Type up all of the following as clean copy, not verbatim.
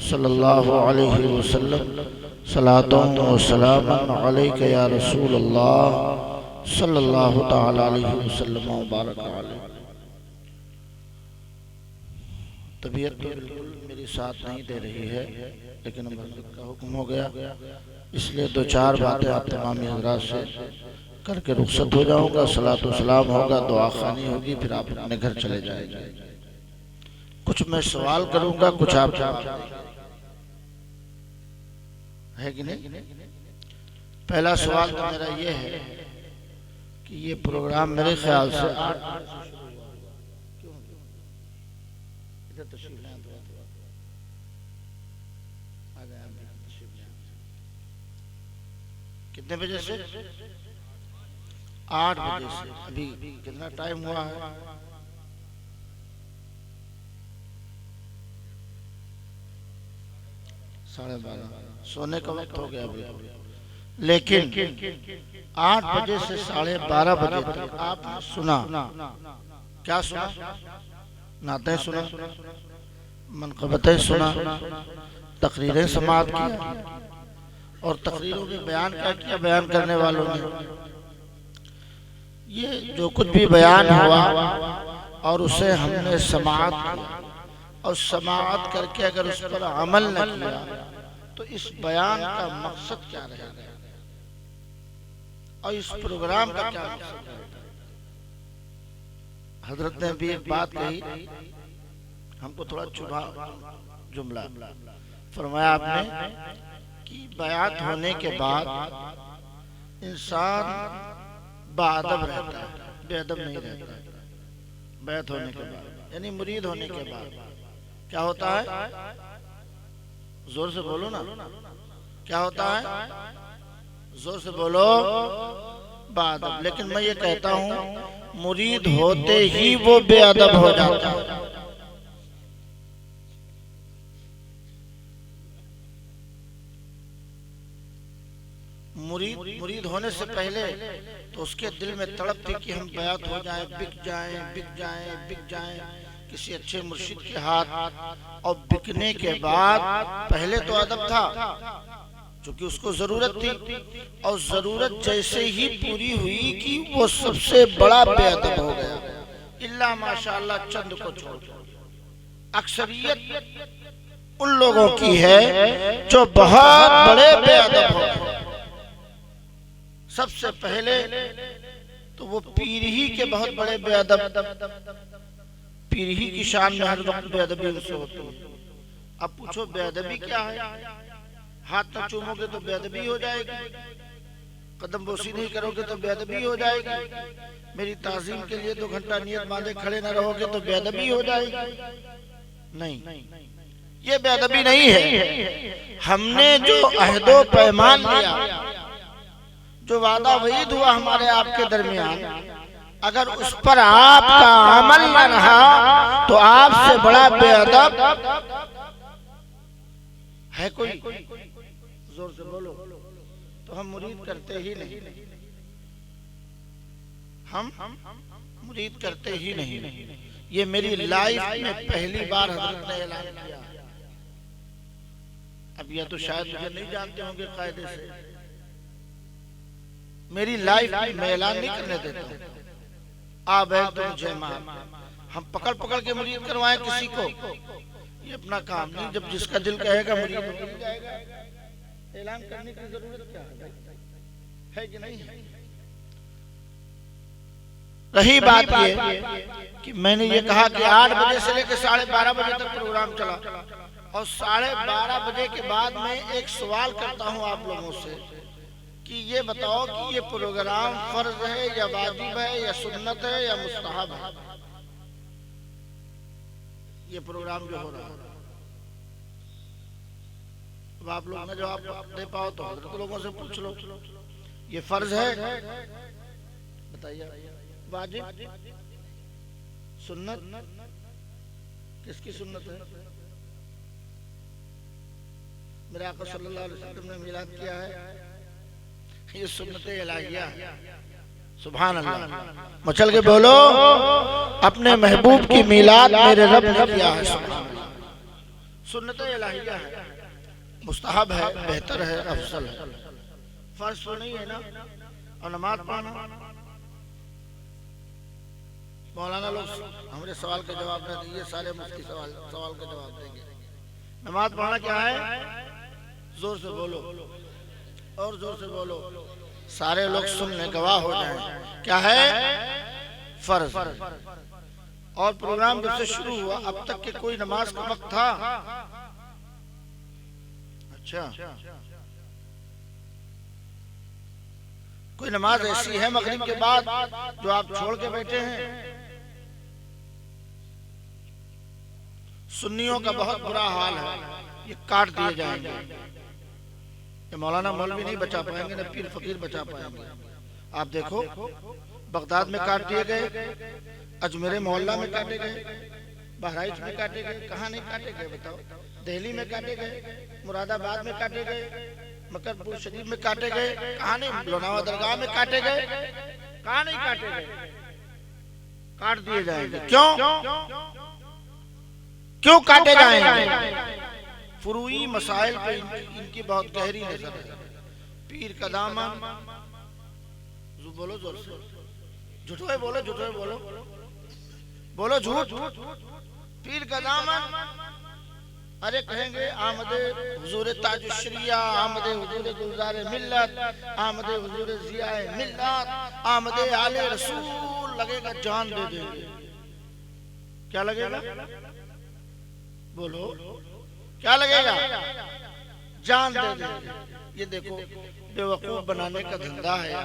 सल्लल्लाहु अलैहि वसल्लम सलातों व सलामन अलैका या रसूल अल्लाह सल्लल्लाहु तआला अलैहि वसल्लम व बारक अलैहि। तबीयत तो बिल्कुल मेरी साथ नहीं दे रही है, लेकिन मस्जिद का हुक्म हो गया, इसलिए दो चार बातें आप तमाम हज़रात से करके रुखसत हो जाऊंगा। सलातो सलाम होगा, दुआ खानी होगी, फिर आप अपने घर चले जाएंगे। कुछ मैं सवाल करूंगा, कुछ आप जवाब देंगे, है कि नहीं? पहला सवाल तो मेरा ये है कि ये प्रोग्राम मेरे ख्याल से कितने बजे से? 8 बजे से। अभी कितना टाइम हुआ है? 12:30। सोने का वक्त हो गया अभी। लेकिन 8 बजे से 12:30 बजे तक आपने सुना, क्या सुना? नातें सुना, मनक़बतें सुना, तकरीरें समाअत की, और तकरीरों में बयान क्या किया बयान करने वालों ने? ये जो कुछ भी बयान हुआ और उसे हमने समाअत किया, और समाअत करके अगर उस पर अमल न किया तो इस बयान का मकसद क्या रहेगा, और इस प्रोग्राम का क्या मकसद रहेगा? हजरत ने भी एक बात कही, हमको थोड़ा चुभा जुमला फरमाया आपने कि बयात होने के बाद इंसान बाअदब रहता है, बेअदब नहीं रहता। बैत होने के बाद यानी मुरीद होने के बाद क्या होता है? जोर से बोलो ना, क्या होता है? जोर से बोलो, बाअदब। लेकिन मैं ये कहता हूँ मुरीद होते ही वो बेअदब हो जाता है। मुरीद होने से पहले तो उसके दिल में तड़प थी कि हम बयात हो जाएं, बिक जाएं किसी अच्छे मुर्शिद के हाथ। और बिकने के बाद पहले तो अदब था, क्योंकि उसको जरूरत थी, और जरूरत जैसे ही पूरी हुई कि वो सबसे बड़ा बेअदब हो गया, इल्ला माशाअल्लाह चंद को छोड़। अक्सरियत उन लोगों की है जो बहुत बड़े बेअदब हो गए। सबसे पहले तो वो पीर ही के बहुत बड़े बेअदब, पीर ही की शान में हर वक्त बेअदबी उनसे होती है। अब पूछो बेअदबी क्या है? हाथ न चूमोगे तो बेअदबी हो जाएगी, कदम बोसी नहीं करोगे तो बेअदबी हो जाएगी, मेरी ताज़ीम के लिए 2 घंटा नियत बांधे खड़े न रहोगे तो बेअदबी हो जाएगी। नहीं, ये बेअदबी नहीं है। हमने जो अहदो पैमान लिया, जो वादा वईद हुआ हमारे आपके दरमियान, अगर उस पर आपका अमल न रहा तो आपसे बड़ा बेअदब है कोई? जोर से बोलो। तो हम मुरीद करते ही नहीं, हम मुरीद करते ही नहीं। ये मेरी लाइफ में पहली बार हजरत ने ऐलान किया। अब यह तो शायद मुझे नहीं जानते होंगे कायदे से, मेरी लाइफ में ऐलान नहीं करने देता। आप हम पकड़ के मुरीद करवाएं किसी को, ये अपना काम नहीं। जब जिसका दिल कहेगा मुरीद हो जाएगा, ऐलान करने की जरूरत क्या है कि नहीं है? रही बात ये कि मैंने ये कहा कि 8 बजे से लेकर 12:30 बजे तक प्रोग्राम चला, और 12:30 बजे के बाद मैं एक सवाल करता हूँ आप लोगों से कि ये बताओ कि ये प्रोग्राम फर्ज है या वाजिब है या सुन्नत है या मुस्तहब है? ये प्रोग्राम जो हो रहा है, अब आप लोग ना जवाब दे पाओ तो हजरत लोगों से पूछ लो, ये फर्ज है? बताइए। वाजिब, सुन्नत? किसकी सुन्नत है? मेरे आका सल्लल्लाहु अलैहि वसल्लम ने मिलाद किया है, ये सुन्नत इलाहिया है। सुभान अल्लाह, मचल के बोलो, अपने महबूब की मिलाद मेरे रब ने किया है। सुन्नत इलाहिया है, मुस्तहब है, बेहतर है, अफजल है, फर्ज तो नहीं है ना। और नमाज पढ़ना, मौलाना लोग हमारे सवाल का जवाब न दिए, सारे मुफ्ती सवाल का जवाब देंगे। नमाज पढ़ना क्या है? जोर से बोलो और जोर से बोलो, सारे लोग सुनने गवाह हो जाएं। क्या है? फर्ज। और प्रोग्राम जब से शुरू हुआ अब तक के कोई नमाज का वक्त था? अच्छा, कोई नमाज ऐसी है मगरिब के बाद जो आप छोड़ के बैठे हैं? सुन्नियों का बहुत बुरा हाल है, ये काट दिए जाएंगे। ये मौलाना मौलवी नहीं बचा पाएंगे, न पीर फकीर बचा पाएंगे। आप देखो, बगदाद में काट दिए गए, अजमेर मोहल्ला में काटे गए, बहराइच में काटे गए, कहाँ नहीं काटे गए बताओ? दिल्ली में काटे गए, मुरादाबाद में काटे गए, मकरपुर शरीफ में काटे गए, कहाँ नहीं? लोनावा दरगाह में काटे गए, कहाँ नहीं काटे गए? काट दिए जाएंगे। क्यों क्यों काटे जाएंगे? फुरूई मसाइल पे इनकी बहुत गहरी नजर है। पीर का दामन, बोलो जोर से, झूठे बोलो, झूठे बोलो, बोलो झूठ। पीर का दामन, अरे कहेंगे आमदे हुजूर ताजुश्शरिया, आमदे हुजूर गुलजार मिल्लत, आमदे हुजूर जियाए मिल्लत, आमदे आले रसूल, लगेगा जान दे देंगे। क्या लगेगा? बोलो, क्या लगेगा? जान दे देंगे। ये देखो, बेवकूफ बनाने का धंधा है,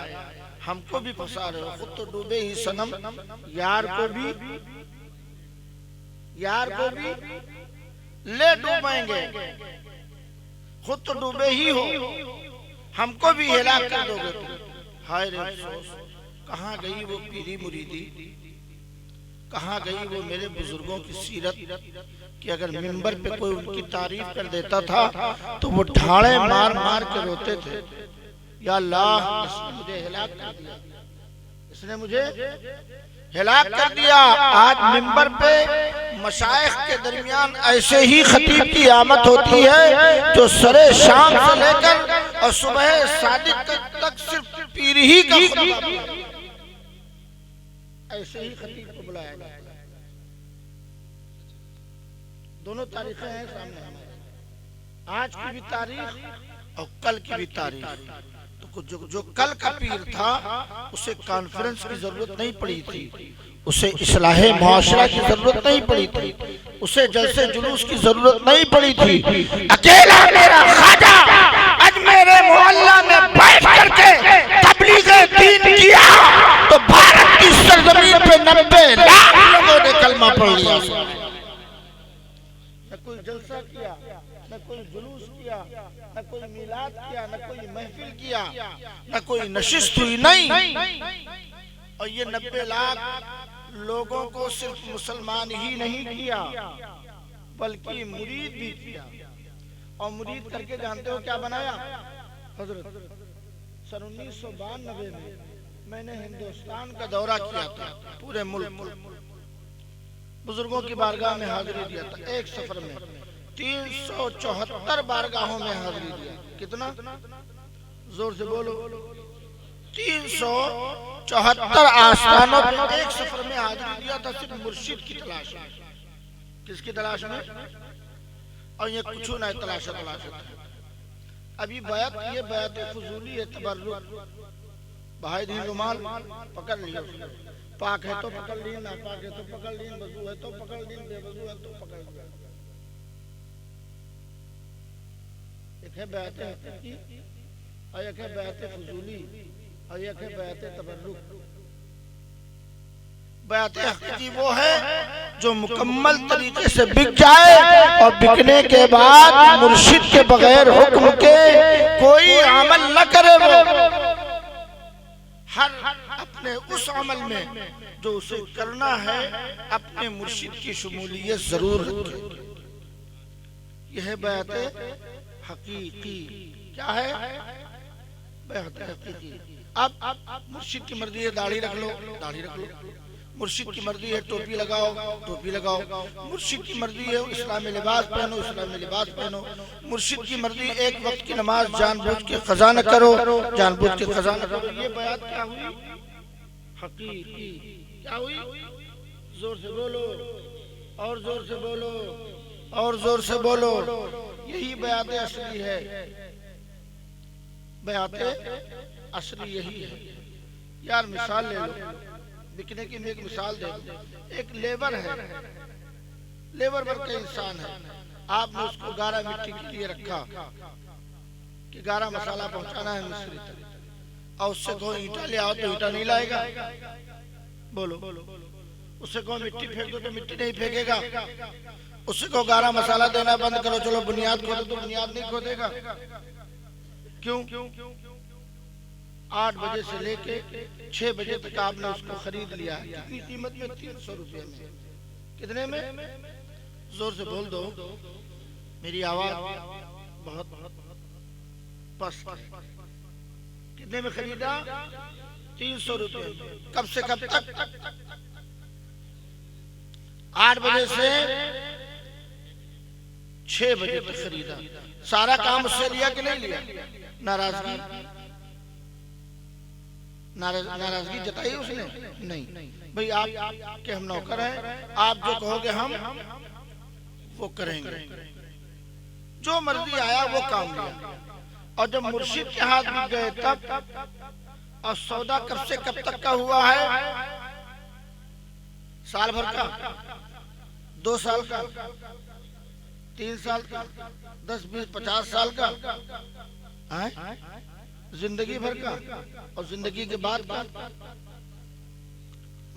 हमको भी फंसा रहे हो। खुद तो डूबे ही सनम, यार को भी ले डूबेंगे। खुद तो डूबे ही हो, हमको भी हिलाक कर दोगे तुम। हाय रे अफसोस, कहाँ गई वो पीरी मुरीदी, कहाँ गई वो मेरे बुजुर्गों की सीरत कि अगर मिंबर पे कोई उनकी तारीफ कर देता था तो वो ढाड़े मार मार के रोते थे, या अल्लाह इसने मुझे हिलाक कर दिया, इसने मुझे हिलाक कर दिया। आज मिंबर पे मशाइख के दरमियान ऐसे ही खतीब की आमद होती है जो सरे शाम से लेकर और सुबह सादिक तक सिर्फ पीर ही का खुतबा, ऐसे ही खतीब को बुलाया जाता है। दोनों तारीखें हैं सामने हमारे, आज की भी तारीख और कल की भी तारीख। तो जो कल का पीर था उसे कॉन्फ्रेंस की जरूरत नहीं पड़ी थी, उसे इस्लाहे मुआशरा की जरूरत नहीं पड़ी थी, उसे जलसे जुलूस की जरूरत नहीं पड़ी थी। अकेला मेरा ख्वाजा आज मेरे मोहल्ला में बैठ करके तबलीग दीन किया तो भारत की सरजमीन पे 90 लाख लोगों ने कलमा पढ़ लिया। न कोई जलसा किया, न कोई जुलूस किया, न कोई मिलाद किया, न कोई महफिल किया, न कोई नशिस्त हुई, नहीं। और ये 90 लाख लोगों को सिर्फ मुसलमान ही नहीं किया बल्कि मुरीद भी किया। और मुरीद करके जानते हो क्या बनाया? हजरत सन 1992 में मैंने हिंदुस्तान का दौरा किया था, पूरे मुल्क बुजुर्गों की बारगाह में हाजिरी दिया था। एक सफर में 374 बारगाहों में हाजिरी दिया। कितना? जोर से बोलो। 374 आस्थानों पर एक सफर में हाजिरी दिया था, सिर्फ मुर्शिद की तलाश में। किसकी तलाश में? और ये कुछ ना तलाश था। अभी बैत, ये बैत फजूली है, तबर्रुक। भाई दीन रुमाल पकड़ लिया, पाक है तो पकड़ ली, ना पाक है तो पकड़ ली, वजू है तो पकड़ ली, बेवजू है तो पकड़ लिया। एक है बैत हकीकी और एक है बैत फजूली और एक है बैत तबर्रुक। बैत हकीकी वो है जो मुकम्मल तरीके से बिक जाए और बिकने के बाद मुर्शिद के बगैर हुक्म के कोई अमल न करे। वो हर अपने उस अमल में जो उसे करना है अपने मुर्शिद की शमूलियत जरूर रखे। यह बैत हकीकी क्या है? बैत हकीकी। अब मुर्शिद की मर्जी है, दाढ़ी रख लो, दाढ़ी रख लो। मुर्शिद की मर्जी है टोपी लगाओ टोपी लगाओ, मुर्शिद की मर्जी है इस्लामी लिबास पहनो इस्लामी लिबास पहनो, मुर्शिद की मर्जी एक वक्त की नमाज जानबूझ के कज़ा न करो जानबूझ के कज़ा न करो। ये बयात क्या हुई? हकीकी। क्या हुई? जोर से बोलो और जोर से बोलो और जोर से बोलो। यही बयात असली है, बयात असली यही है। यार मिसाल ले लो, बिकने की मैं एक मिसाल दे दूं। एक लेबर है, लेबर वर्ग का इंसान है, आपने उसको गारा मिट्टी के लिए रखा कि गारा मसाला पहुंचाना है मिस्त्री तक, और उससे कहो ईंटा ले आओ तो ईंटा नहीं लाएगा। बोलो, उससे कहो मिट्टी फेंक दो तो मिट्टी नहीं फेंकेगा। उससे कहो गारा मसाला देना बंद करो, चलो बुनियाद खोदो तो बुनियाद नहीं खोदेगा। क्यों? 8 बजे से लेके 6 बजे तक आपने उसको खरीद लिया। कितनी कीमत में? 300 रुपये में। कितने में? जोर से बोल दो, मेरी आवाज बहुत पस। कितने में खरीदा? 300 रुपये में। कब से कब तक? 8 बजे से 6 बजे तक खरीदा। सारा काम उससे लिया कि नहीं लिया? नाराजगी नाराजगी जताई उसने? नहीं। भाई आप के हम नौकर हैं, आप जो कहोगे हम वो करेंगे। जो मर्जी आया वो काम लिया। और जब मुर्शिद के हाथ में गए तब, और सौदा कब से कब तक का हुआ है? साल भर का, 2 साल का, 3 साल का, 10, 20, 50 साल का, जिंदगी भर का, और जिंदगी के बाद का।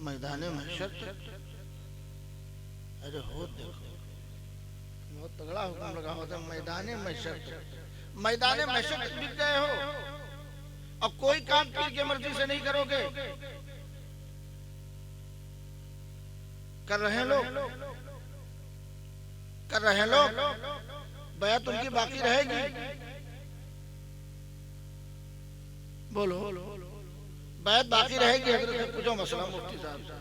मैदाने महशर अरे हो देखो बहुत तगड़ा हुक्म लगा होता। मैदाने महशर, मैदाने महशर बिक गए हो, और कोई काम पीर की मर्जी से नहीं करोगे। कर रहे हैं लोग, कर रहे हैं लोग। बयात उनकी बाकी रहेगी। बोलो, बैत बाकी रहेगी। हजरत से पूछो मसला मुफ्ती साहब से,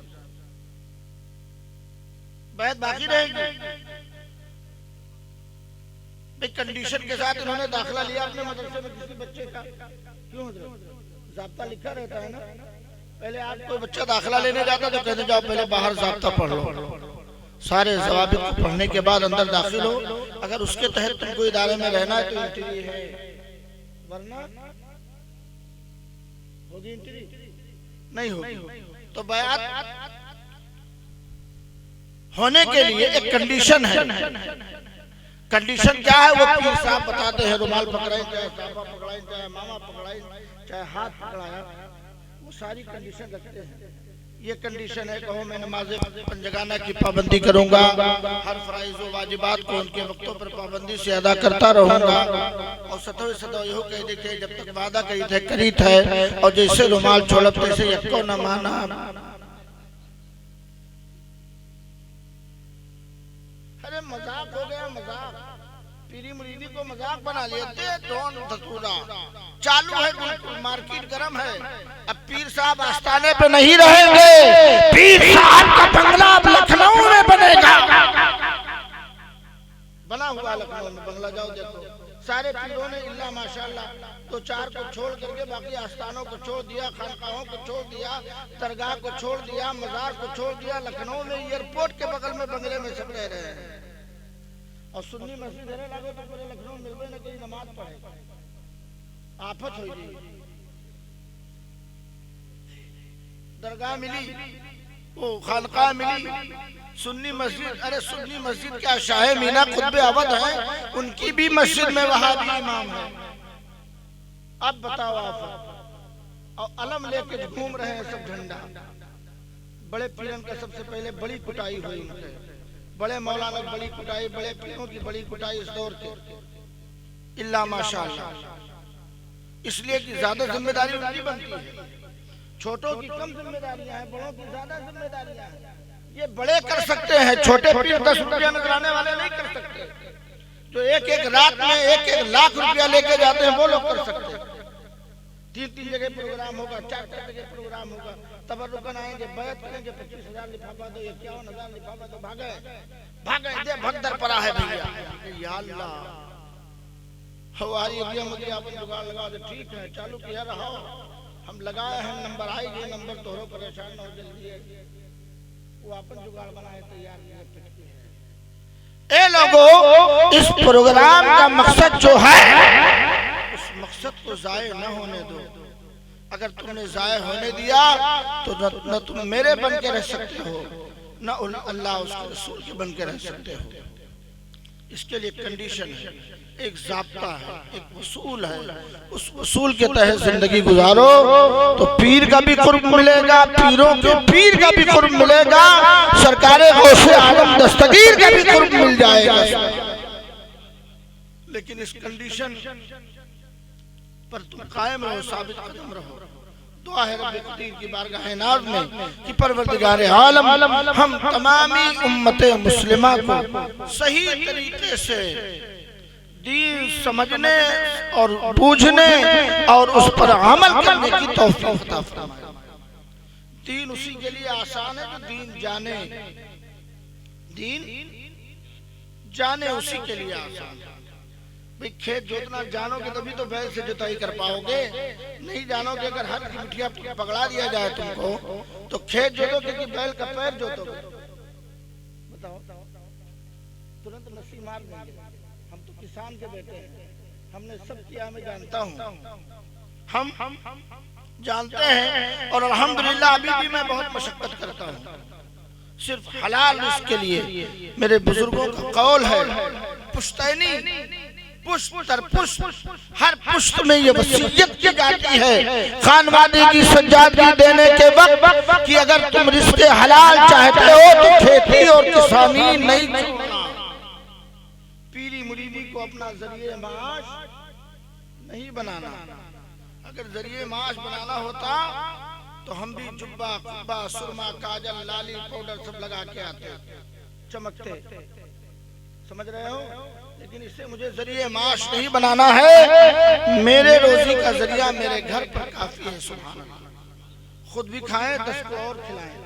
बैत बाकी रहेगी। कंडीशन के साथ इन्होंने दाखिला लिया अपने मदरसे में किसी बच्चे का। क्यों? ज़ाब्ता लिखा रहता है ना। पहले आप कोई बच्चा दाखिला लेने जाता तो कहते जाओ पहले बाहर ज़ाब्ता पढ़ लो, सारे ज़वाबित को पढ़ने के बाद अंदर दाखिल हो। अगर उसके तहत तुमको इदारे में रहना है तो एंट्री है, वरना होगी एंट्री नहीं होगी। तो बयात होने के लिए एक कंडीशन है। कंडीशन क्या है? वो पीर साहब बताते हैं, रुमाल पकड़ाएं, चाहे साफा पकड़ाएं, चाहे मामा पकड़ाएं, चाहे हाथ पकड़ाया, वो सारी कंडीशन रखते हैं। ये कंडीशन है, कहो मैं नमाज़े पंजगाना की पाबंदी करूंगा, हर फराइज व वाजिबात को उनके वक्तों पर पाबंदी से अदा करता रहूंगा, और सतो यो कह देते जब तक वादा कही थे करी थे, और जैसे रुमाल छोड़ब तैसे यक्को न माना। अरे मजाक हो गया, मजाक। पीरी मुरीदी को मजाक बना लिया। चालू है, बिल्कुल मार्केट गरम है। अब पीर साहब आस्थाने पे नहीं रहेंगे, पीर साहब का बंगला अब लखनऊ में बनेगा। बना हुआ लखनऊ में बंगला, जाओ देखो। सारे पीरों ने इल्ला माशाल्लाह तो 4 को छोड़ करके बाकी आस्थानों को छोड़ दिया, खानकाहों को छोड़ दिया, दरगाह को छोड़ दिया, मजार को छोड़ दिया। लखनऊ में एयरपोर्ट के बगल में बंगले में सब रह रहे हैं। और सुन्नी मस्जिद है लगे तो पूरे लखनऊ मिलबे न कहीं नमाज पढ़े, आफत हो गई। दरगाह मिली, वो खानकाह मिली, सुन्नी मस्जिद। अरे सुन्नी मस्जिद क्या, शाह मीना खुतबे अवध है, उनकी भी मस्जिद में वहाबी इमाम है। अब बताओ आप, और अलम लेके घूम रहे हैं सब झंडा। बड़े पीरन का सबसे पहले बड़ी कुटाई हुई उनके, बड़े मौलाना की बड़ी कुटाई, बड़े पीरों की बड़ी कुटाई इस दौर के, इल्ला माशाअल्लाह। इसलिए कि ज्यादा जिम्मेदारी उनकी बनती है, छोटों की कम जिम्मेदारियां हैं, बड़ों की ज्यादा जिम्मेदारियां हैं। ये बड़े कर सकते हैं, छोटे पीर 10 रुपया नजराने वाले नहीं कर सकते। जो एक रात में 1 लाख रुपया लेके जाते हैं वो लोग कर सकते हैं। 3 जगह प्रोग्राम होगा, 4 जगह प्रोग्राम होगा, तबरुकन आएंगे, बैत करेंगे, 25,000 लिफाफा दो, 51,000 लिफाफा दो, भागे भागे दे भगदड़ पड़ा है भैया। या अल्लाह हवारी अगिया मुझे अपन जुगाड़ लगा दे। ठीक है चालू किया रहो, हम लगाए हैं, नंबर आएगी, नंबर तोहरो परेशान न हो जल्दी है। वो अपन जुगाड़ बनाए तैयार ए लोगों, इस प्रोग्राम का मकसद जो है उस मकसद को जाये न होने दो। अगर तुमने जाये होने दिया तो न तुम मेरे बन के रह सकते हो, न अल्लाह उसके रसूल के बन के रह सकते हो। इसके लिए कंडीशन है, एक ज़ाब्ता है, एक वसूल है। उस वसूल के तहत जिंदगी गुजारो तो पीर का भी कुर्ब मिलेगा, पीरों के पीर का भी कुर्ब मिलेगा, सरकारे गौसे आलम दस्तगीर का भी कुर्ब मिल जाएगा। लेकिन इस कंडीशन पर तुम कायम रहो, साबित कदम रहो। दुआ है रब्बे कदीर की बारगाह नाज़ में कि परवरदिगारे आलम हम तमामी उम्मते मुस्लिमा को सही तरीके से दीन समझने और बूझने और उस पर अमल करने की तौफीक अता फरमाए। दीन उसी के लिए आसान है जो दीन जाने, दीन जाने उसी के लिए आसान है। भाई खेत जोतना जानोगे तभी तो बैल से जुताई कर पाओगे, नहीं जानोगे अगर हर की बिटिया पकड़ा दिया जाए तुमको तो खेत जोतोगे कि बैल का पैर जोतोगे? बताओ, तुरंत नसी मार देंगे। हम तो किसान के बेटे हैं, हमने सब किया, मैं जानता हूँ, हम जानते हैं। और अल्हम्दुलिल्लाह अभी भी मैं बहुत मशक्कत करता हूँ सिर्फ हलाल उसके लिए। मेरे बुजुर्गों का कौल है, पुश्तैनी पुष्प तर पुष्प, हर पुष्प में ये वसीयत की जाती है खानवादी की सज्जादगी देने के वक्त कि अगर तुम रिश्ते हलाल चाहते हो तो खेती और किसानी नहीं छोड़ना। पीरी मुरीदी को अपना जरिए माश नहीं बनाना। अगर जरिए माश बनाना होता तो हम भी जुब्बा कुब्बा सुरमा काजल लाली पाउडर सब लगा के आते, चमकते, समझ रहे हो। लेकिन इससे मुझे जरिए माश नहीं बनाना है। मेरे रोजी का जरिया मेरे घर पर काफी है। सुभान अल्लाह, खुद भी खाएं, 10 को और खिलाएं।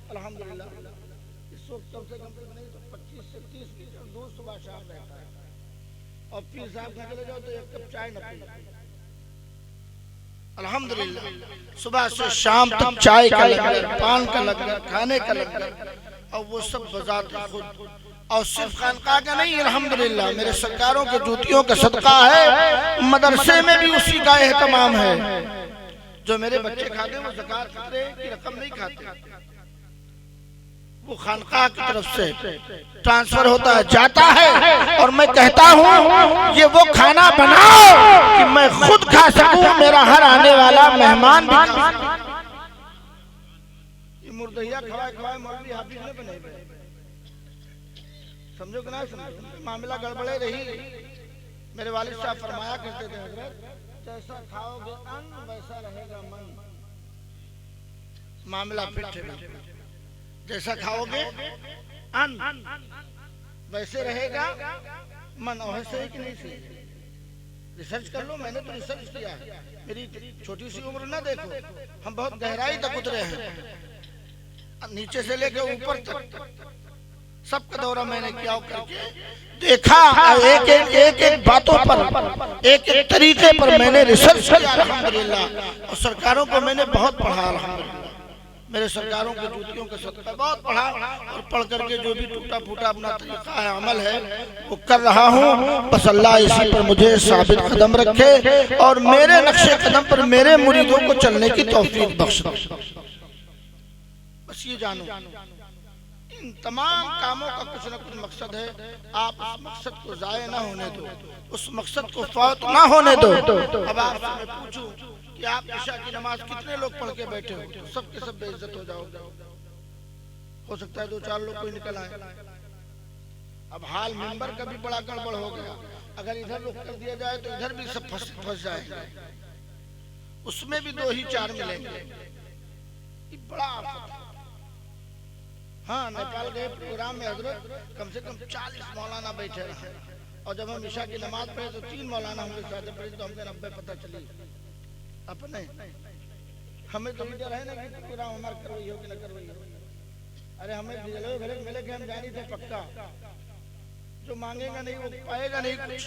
अल्हम्दुलिल्लाह इस वक्त कम से कम नहीं तो 25 से 30 लीटर दूध सुबह शाम रहता है। और पीर साहब के चले जाओ तो 1 कप चाय न पिए। अल्हम्दुलिल्लाह सुबह से शाम तक चाय का लंगर, पान का लंगर, खाने का लंगर, और वो सब बजाते खुद। और सिर्फ खानका का नहीं, अल्हम्दुलिल्लाह मेरे सरकारों के जूतियों का सदका है, मदरसे में भी उसी का एहतमाम है। जो मेरे बच्चे खाते वो ज़कात खतरे की रकम नहीं खाते, वो खानका की तरफ से ट्रांसफर होता है, जाता है। और मैं कहता हूँ ये वो खाना बनाओ कि मैं खुद खा सकूं, मेरा हर आने वाला मेहमान भी खा सके। ये मुर्दहिया खवाए खवाए मौलवी हाफिज ने बने, समझो कि ना समझो, मामला गड़बड़े रही। मेरे वालिद साहब फरमाया करते थे, हजरत जैसा खाओगे अन्न वैसा रहेगा मन। मामला फिट है, जैसा खाओगे अन्न वैसे रहेगा मन। और सही कि नहीं सही? रिसर्च कर लो, मैंने तो रिसर्च किया है। मेरी छोटी सी उम्र ना देखो, हम बहुत गहराई तक उतरे हैं, नीचे से लेकर ऊपर तक सबका दौरा मैंने किया करके देखा। एक एक बातों पर, एक एक तरीके पर मैंने रिसर्च किया अल्हम्दुलिल्लाह। और सरकारों को मैंने बहुत पढ़ा अल्हम्दुलिल्लाह, मेरे सरकारों के जूतियों के सदका बहुत पढ़ा। और पढ़ करके जो भी टूटा फूटा अपना तरीका है, अमल है, वो कर रहा हूँ। बस अल्लाह इसी पर मुझे साबित कदम रखे और मेरे नक्शे कदम पर मेरे मुरीदों को चलने की तौफीक बख्श। बस ये जानो, इन तमाम कामों का कुछ न कुछ मकसद है। आप उस मकसद को जाये ना होने दो, उस मकसद को फौत ना होने दो। अब आपसे मैं पूछूं कि आप इशा की नमाज कितने लोग पढ़ के बैठे हो, तो सबके सब बेइज्जत हो जाओगे। हो सकता है 2-4 लोग कोई निकल आए। अब हाल मिंबर का भी बड़ा गड़बड़ हो गया। अगर इधर रुक कर दिया जाए तो इधर भी सब फंस जाएंगे, उसमें भी 2 ही 4 मिलेंगे। ये बड़ा आफत है। हाँ, नेपाल गए प्रोग्राम में हजरत कम से कम 40 मौलाना बैठे रहे। और जब हम ईशा की नमाज पढ़े तो 3 मौलाना हमके साथ पढ़े, तो हमको 90 पता चली अपने हमें तो डर है ना कि प्रोग्राम हमारा करवाई हो कि न करवाई हो। अरे हमें जलवे भरे मिले के हम जानी थे पक्का, जो मांगेगा नहीं वो पाएगा नहीं कुछ,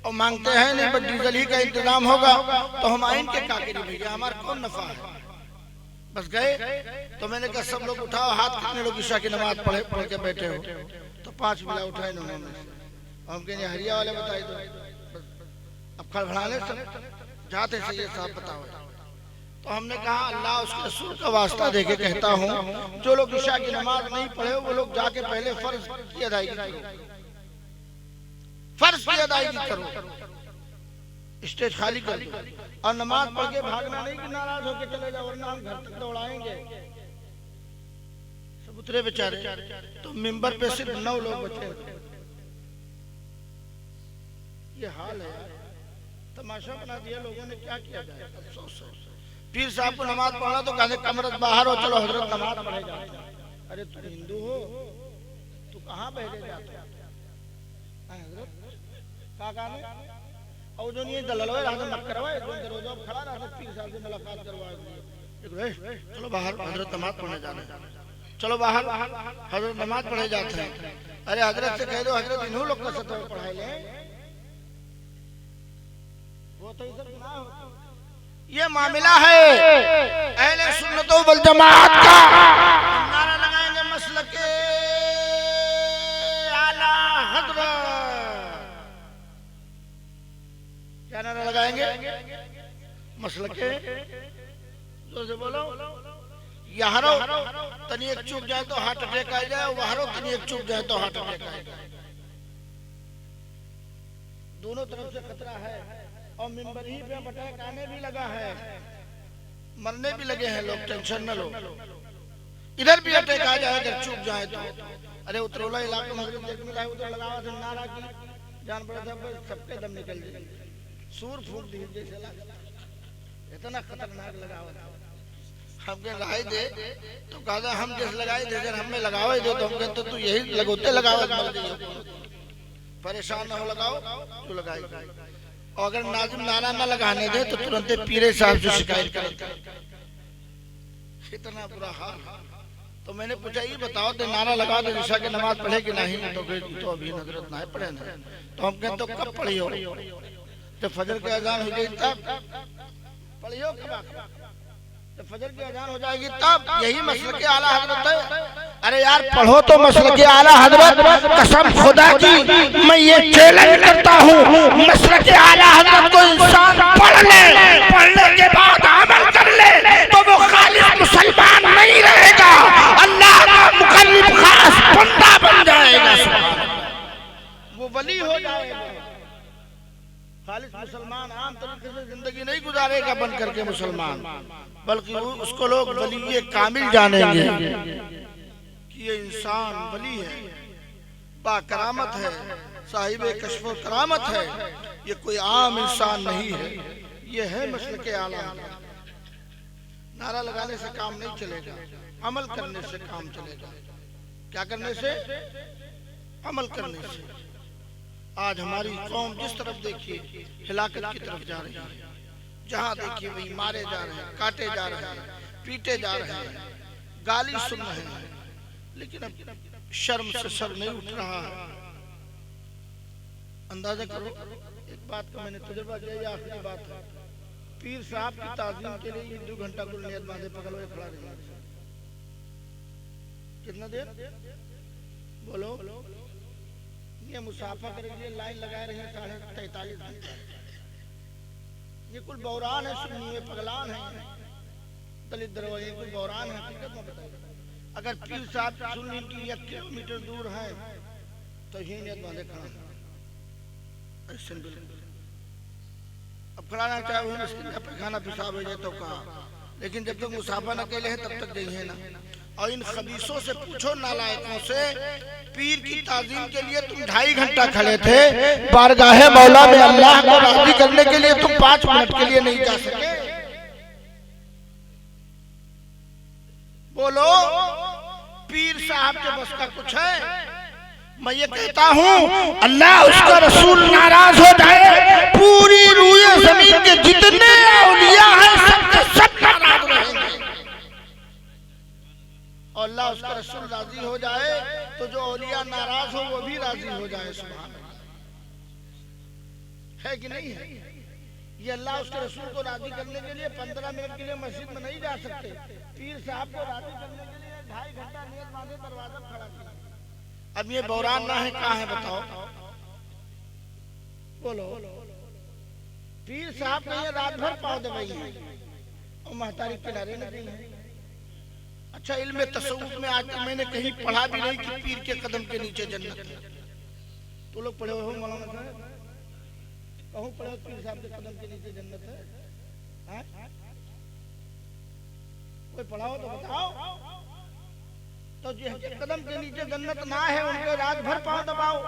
और मांगते हैं नहीं बस डीजल ही का इंतजाम होगा तो हम आइन के काकेरी भैया हमारा कौन नफा है। बस गए तो मैंने कहा सब लोग उठाओ हाथ, कितने लोग ईशा की नमाज पढ़ के बैठे हो, तो 5 मिला उठाए उन्होंने। हम कहें हरिया वाले बताए दो, अब खड़खड़ाने सब जाते सही साहब बताओ। तो हमने कहा अल्लाह उसके रसूल का वास्ता देके कहता हूँ, जो लोग ईशा की नमाज नहीं पढ़े वो लोग जाके पहले फर्ज की अदायगी करो, फर्ज की अदायगी करो, स्टेज खाली कर दो और नमाज पढ़ के भागना नहीं कि नाराज होके चले जाओ वरना हम घर तक दौड़ाएंगे। सब उतरे बेचारे, तो मिंबर पे सिर्फ 9 लोग बचे। ये हाल है, तमाशा बना दिया लोगों ने, क्या किया जाए। अफसोस है। पीर साहब को नमाज पढ़ना तो कहते कमरत बाहर हो, चलो हजरत नमाज पढ़े जाते। अरे तू हिंदू हो, तू कहाँ बहरे जाते हजरत का कहने, और जो नहीं दललवे रात मत करवाए, जो दरोजा खड़ा रहा पीर साहब से मुलाकात करवा दिए, चलो बाहर हजरत नमाज पढ़ने जाने, चलो बाहर हजरत नमाज पढ़े जाते हैं। अरे हजरत से कह दो हजरत इन्हों लोग का सत्व पढ़ाई ले, वो तो इधर गुनाह होता। ये मामला है अहले सुन्नत वल जमात का। नारा लगाएंगे मसलके आला हजरत, क्या नारा लगाएंगे? मसलके, जोर से बोलो। यहारो तनी एक चूक जाए तो हार्ट अटैक आ जाए, वहारो तनी एक चूक जाए तो हार्ट अटैक आ जाए। दोनों तरफ से खतरा है, और मिंबर ही पे अटैक आने भी लगा है, मरने भी लगे हैं लोग, टेंशन न लो। इधर भी अटैक आ जाए अगर चूक जाए तो। अरे उतरौला इलाके में देख मिला है, उधर लगावा था नारा की, जान पड़ा था सबके दम निकल जाए, सूर फूट दी जैसे लगा, इतना खतरनाक लगावा था। हमके लगाई दे तो कहा हम जैसे लगाई दे, अगर हमें लगावा दे तो हम कहते तो यही लगोते लगावा, परेशान न हो, लगाओ तो लगाई। और अगर नाजिम नारा न लगाने दे तो तुरंत पीरे साहब से शिकायत करते। इतना बुरा हाल। तो मैंने पूछा ये बताओ तो नारा लगा दो ईशा की नमाज पढ़े कि नहीं, तो तो अभी हजरत ना पढ़े ना। तो हम कहते तो कब पढ़ी हो? जब फजर के अजान हो गई तब पढ़ी हो, जब फजर की अजान हो जाएगी तब। यही मसले के आला हजरत है। अरे यार पढ़ो तो मसले के आला हजरत, कसम खुदा की मैं ये चैलेंज करता हूँ, मसले के आला हजरत को इंसान पढ़ ले, पढ़ने के बाद अमल कर ले तो वो खालिस मुसलमान नहीं रहेगा, अल्लाह का मुकर्रब खास बंदा बन जाएगा, वो वली हो जाएगा। खालिस मुसलमान आम तरीके से जिंदगी नहीं गुजारेगा बन करके मुसलमान, बल्कि उसको लोग वली कामिल जानेंगे कि ये इंसान वली है, बाकरामत है, साहिब कश्फ करामत है, ये कोई आम इंसान नहीं है, ये है मसलके आला। नारा लगाने से काम नहीं चलेगा, अमल करने से काम चलेगा। क्या करने से? अमल करने से। आज हमारी कौम जिस तरफ देखिए हिलाकत की तरफ जा रही है, जहाँ देखिए वही मारे जा रहे हैं, काटे जा रहे हैं, पीटे जा रहे हैं, गाली सुन रहे हैं, लेकिन अब शर्म से सर नहीं उठ रहा है। अंदाजा करो, एक बात का मैंने तजुर्बा किया, ये आखिरी बात है, पीर साहब की ताज़ीम के लिए 2 घंटा को नियत बांधे पकड़ हुए खड़ा रहना। कितना देर बोलो? ये मुसाफा करने के लिए लाइन लगाए रहे 43.5 घंटे। ये कुल बौरान है, सुन्नी में पगलान है, दलित दरवाजे कुल बौरान है। अगर पीर साहब सुन्नी की 1 किलोमीटर दूर है तो ये नियत बांधे खड़ा है। अब खड़ा ना चाहे वो पैखाना पेशाब हो जाए तो कहा, लेकिन जब तक मुसाफा न अकेले हैं तब तक जाइए ना। और इन खबीसों से पूछो, नालायकों से, पीर की ताज़ीम के लिए तुम 2.5 घंटा खड़े थे, बारगाहे मौला में अल्लाह को राज़ी करने के लिए तुम 5 मिनट के लिए नहीं जा सके। बोलो पीर साहब के बस का कुछ है? मैं ये कहता हूँ अल्लाह उसका रसूल नाराज हो जाए, पूरी रूए ज़मीन के जितने औलिया हैं सब के सब नाराज रहेंगे। है कि नहीं है? ये अल्लाह उसके रसूल को राजी करने के लिए 15 मिनट के लिए मस्जिद में नहीं जा सकते। पीर साहब को राजी करने के लिए 2.5 घंटा नियत बांधे दरवाजा खड़ा किया। अब ये बौरान ना है, कहाँ है बताओ? बोलो। पीर साहब ने ये रात भर पाँव दबाई है और महतारी किनारे न गई है। अच्छा, इल्म तसव्वुफ में आज तक मैंने कहीं पढ़ा भी नहीं कि पीर के कदम के नीचे जन्नत है। तो लोग पढ़े हो मौलाना साहब? कहूँ पढ़े पीर साहब के कदम के नीचे जन्नत है? कोई पढ़ा हो तो बताओ। तो जिसके कदम के नीचे जन्नत ना है उनके रात भर पाँव दबाओ,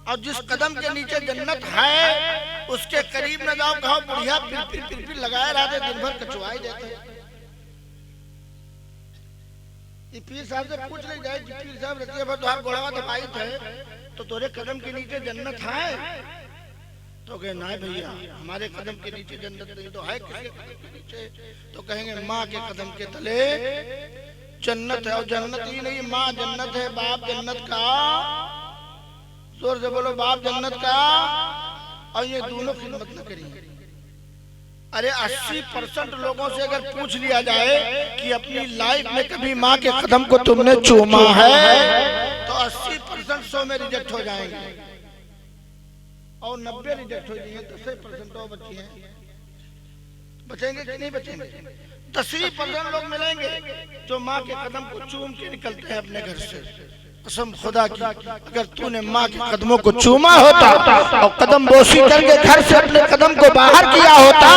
और जिस कदम के नीचे जन्नत है उसके करीब न जाओ। कहो बुढ़िया फिर लगाए रहते, दिन भर कचुआई देते। ये पीर साहब से पूछ ले जाए, पीर साहब रतिया भर तुहार गोड़वा दबाई थे तो तोरे कदम के नीचे जन्नत है? तो कहे ना भैया, हमारे कदम के नीचे जन्नत नहीं। तो है किसके कदम के नीचे? तो कहेंगे माँ के कदम के तले जन्नत है। और जन्नत ही नहीं, माँ जन्नत है, बाप जन्नत का। जोर से बोलो, बाप जन्नत का। और ये दोनों खिदमत न करेंगे। अरे 80% लोगों से अगर पूछ लिया जाए कि अपनी लाइफ में कभी माँ के कदम को तुमने चूमा है, तो 80% 100 में रिजेक्ट हो जाएंगे और 90 रिजेक्ट हो जाएंगे। 10% तो बच्चे हैं, बचेंगे कि नहीं बचेंगे? 10% लोग मिलेंगे जो माँ के कदम को चूम के निकलते हैं अपने घर से। कसम खुदा की, अगर तूने माँ के कदमों को चूमा होता और कदम बोसी करके घर से अपने कदम को बाहर किया होता,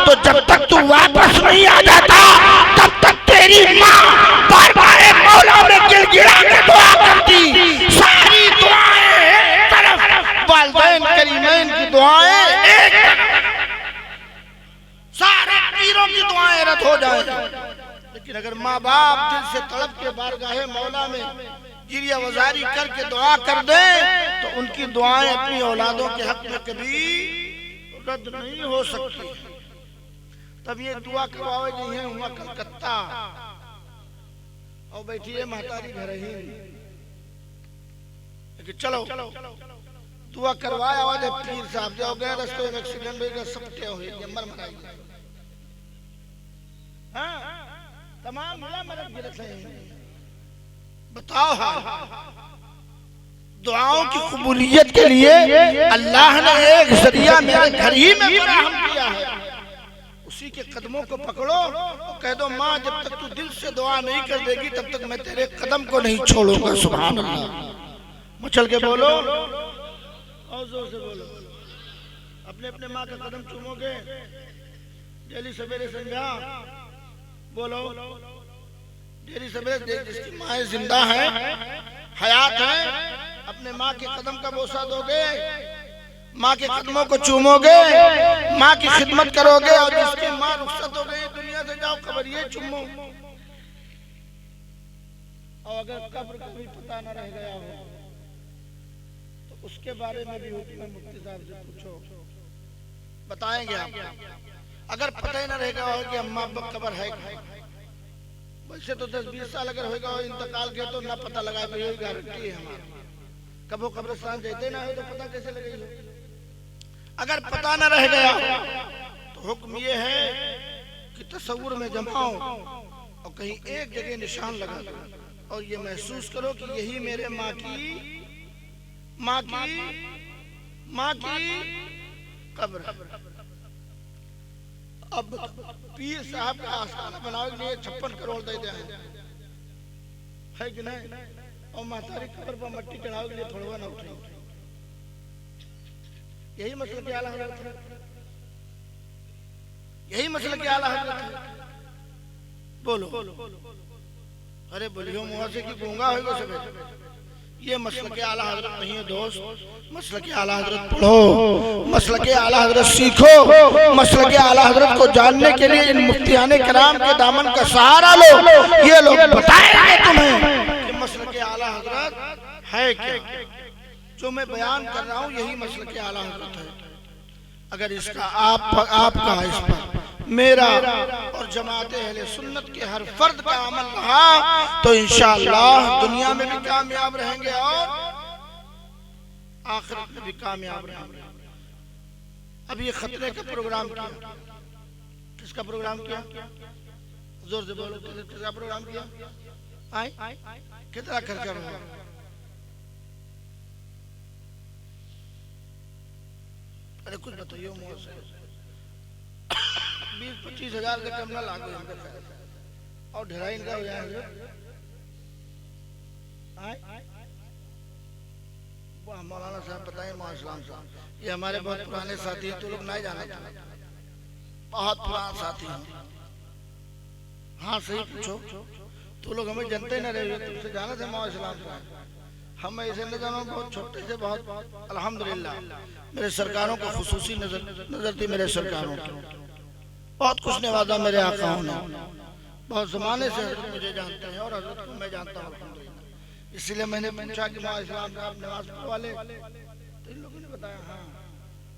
तो जब तक तू वापस नहीं आ जाता तब तक तेरी माँ बार बार मौला में गिड़गिड़ा के दुआ करती। सारी दुआएं एक तरफ, वालिदैन करीमैन की दुआएं एक तरफ, सारे पीरों की दुआएं रद्द हो जाए। लेकिन अगर माँ बाप दिल से तड़प के बारगाहे मौला में गिरिया वजारी करके दुआ कर दे तो उनकी दुआएं अपनी औलादों के हक में कभी रद्द नहीं हो सकती। तब ये दुआ करवावे जी हैं हुआ कलकत्ता और बैठिए महतारी घर ही। चलो दुआ करवाया आवाज पीर साहब जाओ गए रस्ते में एक्सीडेंट हो गया, सबके हुए मर मराई। हाँ, तमाम मदद गिरत है। बताओ, दुआओं की कबूलियत के लिए अल्लाह ने एक जरिया मेरे घर ही में फराहम किया है। उसी के कदमों को पकड़ो और कह दो माँ जब तक तू दिल से दुआ नहीं कर देगी तब तक मैं तेरे कदम को नहीं छोड़ूंगा। सुभान अल्लाह। मचल के बोलो और जोर से बोलो। अपने अपने माँ का कदम चूमोगे डेली सवेरे संध्या। बोलो डेली सवेरे। जिसकी माँ जिंदा है, हयात है, अपने माँ के कदम का बोसा दोगे, माँ के कदमों को चूमोगे, माँ की खिदमत करोगे। और जिसकी माँ रुखसत हो गई दुनिया से, जाओ कब्र ये चूमो। और अगर कब्र का भी पता न रह गया हो तो उसके बारे में भी हुक्म मुफ्ती साहब से पूछो, बताएंगे आप। अगर पता ही न रह गया हो कि अम्मा अब्बा कब्र है, वैसे तो 10-20 साल अगर होगा इंतकाल के तो ना पता लगा पाए, यही गारंटी है हमारा। कबो कब्रिस्तान जाते ना हो तो पता कैसे लगेगा? अगर पता न रह गया तो हुक्म ये है कि तसव्वुर में जमाओ और कहीं एक जगह निशान लगा दो और ये महसूस करो कि यही मेरे माँ की कब्र। अब पीर साहब का आस्थाना बनाओ के लिए 56 करोड़ दे दे है कि नहीं? और महतारी कब्र पर मट्टी चढ़ाओ के लिए फड़वा न उठे। यही मसला के आला हजरत है, यही मसला के आला हजरत है। बोलो अरे बोलियो मुँह से कि गूंगा होगा सब। ये मसला के आला हजरत नहीं है दोस्त। मसला के आला हजरत पढ़ो, मसला के आला हजरत सीखो। मसला के आला हजरत को जानने के लिए इन मुफ्तियाने कराम के दामन का सहारा लो। ये लोग बताएंगे तुम्हें कि मसला के आला हजरत है क्या। जो मैं बयान कर रहा हूँ यही मसला के आला हजरत है। अगर इसका आपका इस पर मेरा और जमाते अहले सुन्नत के हर फर्द का अमल रहा तो इंशाअल्लाह दुनिया में भी कामयाब रहेंगे और आखिरत में भी कामयाब रहेंगे। अब ये खतरे का प्रोग्राम किया, किसका प्रोग्राम किया? जोर से बोलो, किसका प्रोग्राम किया? आए कितना खर्चा हुआ? अरे कुछ बताइए। 20-25 हजार का कम ना लागू और ढाई इनका हो जाएगा। मौलाना साहब बताएं, इस्लाम साहब ये हमारे बहुत पुराने साथी हैं, तो लोग नहीं जाना चाहते, बहुत पुराना साथी हैं। हाँ सही पूछो, तो लोग हमें जानते न रहे, तुमसे जाना थे मौलाना इस्लाम साहब, हम ऐसे न जानो, बहुत छोटे से बहुत अल्हम्दुलिल्लाह मेरे सरकारों को खुसूसी नजर थी, मेरे सरकारों की बहुत कुछ नवाजा मेरे आकाओं ने, बहुत जमाने से हजरत मुझे जानते हैं और हजरत को मैं जानता हूँ। इसलिए मैंने पूछा कि मौलाना इस्लाम साहब नवाजपुर वाले, तो इन लोगों ने बताया हाँ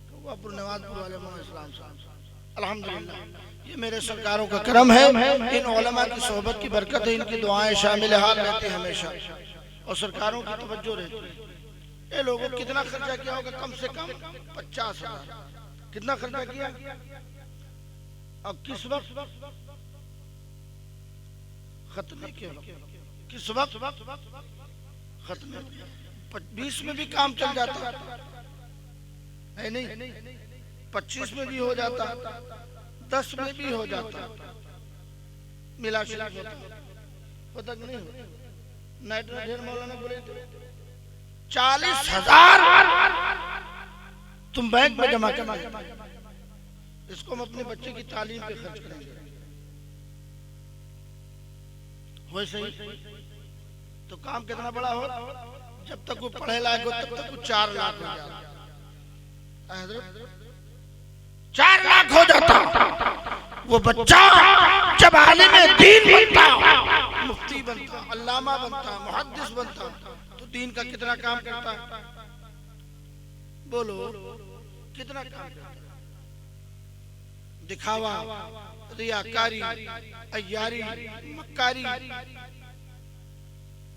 तो वो नवाजपुर वाले मौलाना इस्लाम साहब। अल्हम्दुलिल्लाह ये मेरे सरकारों का करम है, इन उलमा की सोहबत की बरकत है, इनकी दुआएं शामिल हाल रहती है हमेशा और सरकारों की तवज्जो रहती है। ये लोगों कितना खर्चा किया होगा? कम से कम 50,000। कितना खर्चा किया? अब किस वक्त खत्म किया? किस वक्त खत्म? 20 में भी काम चल जाता है नहीं, 25 में भी हो जाता, 10 में भी हो जाता, मिला शरीफ होता कि नहीं? नाइट में ढेर मौलाना बोले 40,000 तुम बैंक में जमा कर, इसको हम अपने बच्चे की तालीम पे खर्च करेंगे। हो सही तो काम कितना बड़ा हो, जब तक वो पढ़े लायक हो तब तक वो 4 लाख हो जाता, 4 लाख हो जाता। वो बच्चा जब आलिम दीन बनता, मुफ्ती बनता, अल्लामा बनता, मुहद्दिस बनता, तो दीन का कितना काम करता है? बोलो कितना काम करता है? दिखावा, रियाकारी, अय्यारी, मक्कारी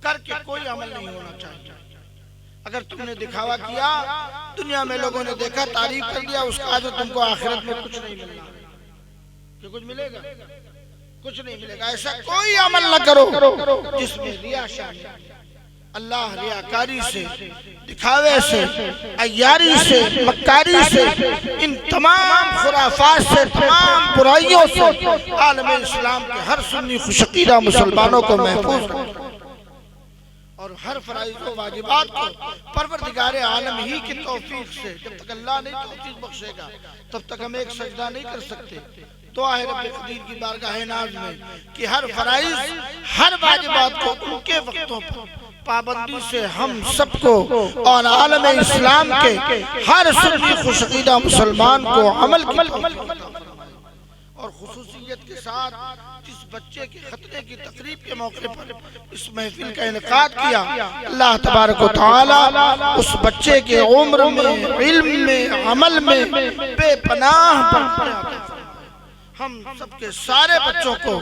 करके कोई अमल नहीं होना चाहिए। अगर तुमने दिखावा किया, दुनिया में लोगों ने देखा, तारीफ कर दिया, उसका जो तुमको आखिरत में कुछ नहीं मिलना। कि कुछ मिलेगा? कुछ नहीं मिलेगा। ऐसा कोई अमल न करो जिसमें रिया शामिल। अल्लाह रियाकारी से, दिखावे से, अय्यारी से, मक्कारी से, इन तमाम खुराफात से, तमाम बुराइयों से आलम इस्लाम के हर सुन्नी खुशकीदा मुसलमानों को महफूज रखे और हर फराइज़ व वाजिबात को परवरदिगार आलम ही की तौफीक से, जब तक अल्लाह नहीं तौफीक बख्शेगा तब तक हम एक सजदा नहीं कर सकते। तो आहे रब्बे कदीर की बारगाह नाज़ में कि हर फराइज़, हर वाजिबात को उनके वक्तों पर पाबंदी से हम सबको और आलम इस्लाम के हर सुन्नी खुशकीदा मुसलमान को अमल की और खुसूसियत के साथ जिस बच्चे के खतने की तकरीब के मौके पर इस महफिल का इनेकाद किया, अल्लाह तबारक व तआला उस बच्चे के उम्र में, इल्म में, अमल में बेपनाह हम सबके सारे बच्चों को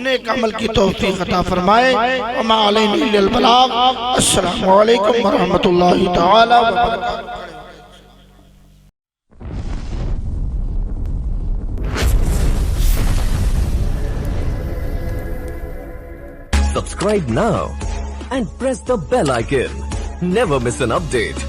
नेक अमल की तौफीक अता फरमाए। वमा अलैना इल्लल बलाग। अस्सलामु अलैकुम व रहमतुल्लाहि तआला व बरकातहू। Subscribe now and press the bell icon. Never miss an update.